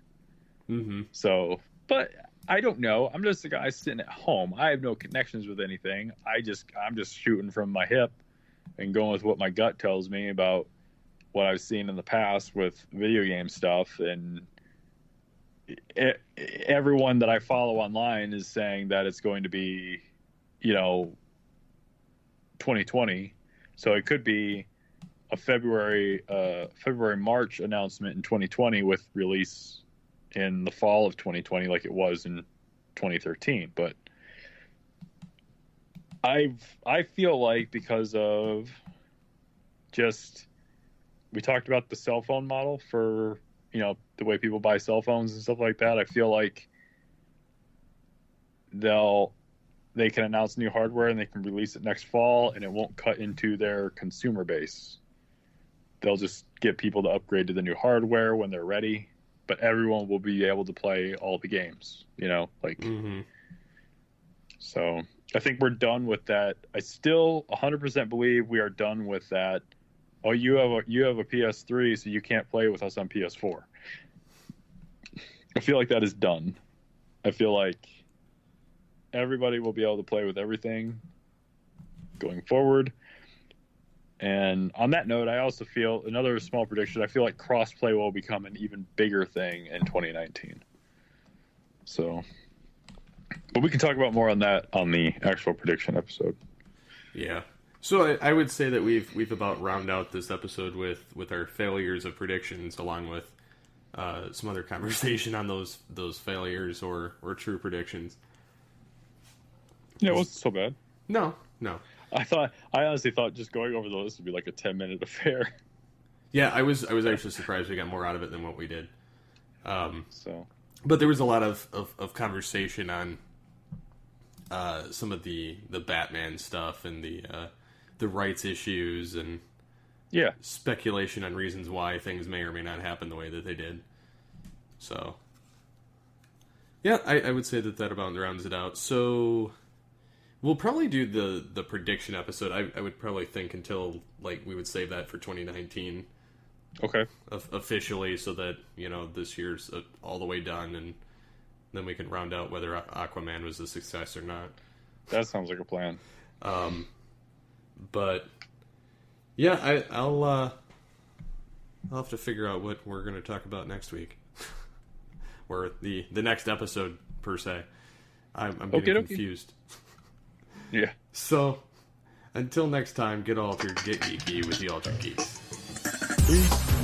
Mm-hmm. So, but I don't know. I'm just a guy sitting at home. I have no connections with anything. I'm just shooting from my hip and going with what my gut tells me about what I've seen in the past with video game stuff. And everyone that I follow online is saying that it's going to be, 2020. So it could be a March announcement in 2020 with release in the fall of 2020, like it was in 2013. But I feel like, because of we talked about the cell phone model for, the way people buy cell phones and stuff like that. I feel like they can announce new hardware and they can release it next fall, and it won't cut into their consumer base. They'll just get people to upgrade to the new hardware when they're ready, but everyone will be able to play all the games, Mm-hmm. So I think we're done with that. I still 100% believe we are done with that. Oh, you have a PS3, so you can't play with us on PS4. I feel like that is done. I feel like everybody will be able to play with everything going forward. And on that note, I also feel, another small prediction, I feel like crossplay will become an even bigger thing in 2019. So, but we can talk about more on that on the actual prediction episode. Yeah. So I would say that we've about rounded out this episode with our failures of predictions, along with some other conversation on those failures or true predictions. Yeah, it wasn't so bad. No. I honestly thought just going over the list would be like a 10-minute affair. Yeah, I was actually surprised we got more out of it than what we did. So, but there was a lot of conversation on some of the Batman stuff and the rights issues and Yeah. speculation on reasons why things may or may not happen the way that they did. So, yeah, I would say that about rounds it out. So, we'll probably do the prediction episode. I would probably think until, like, we would save that for 2019. Okay. Officially, so that, this year's all the way done, and then we can round out whether Aquaman was a success or not. That sounds like a plan. But yeah, I'll have to figure out what we're going to talk about next week, or the next episode per se. I'm getting confused. Yeah. So until next time, get altered, get geeky with the Altered Geeks. Peace.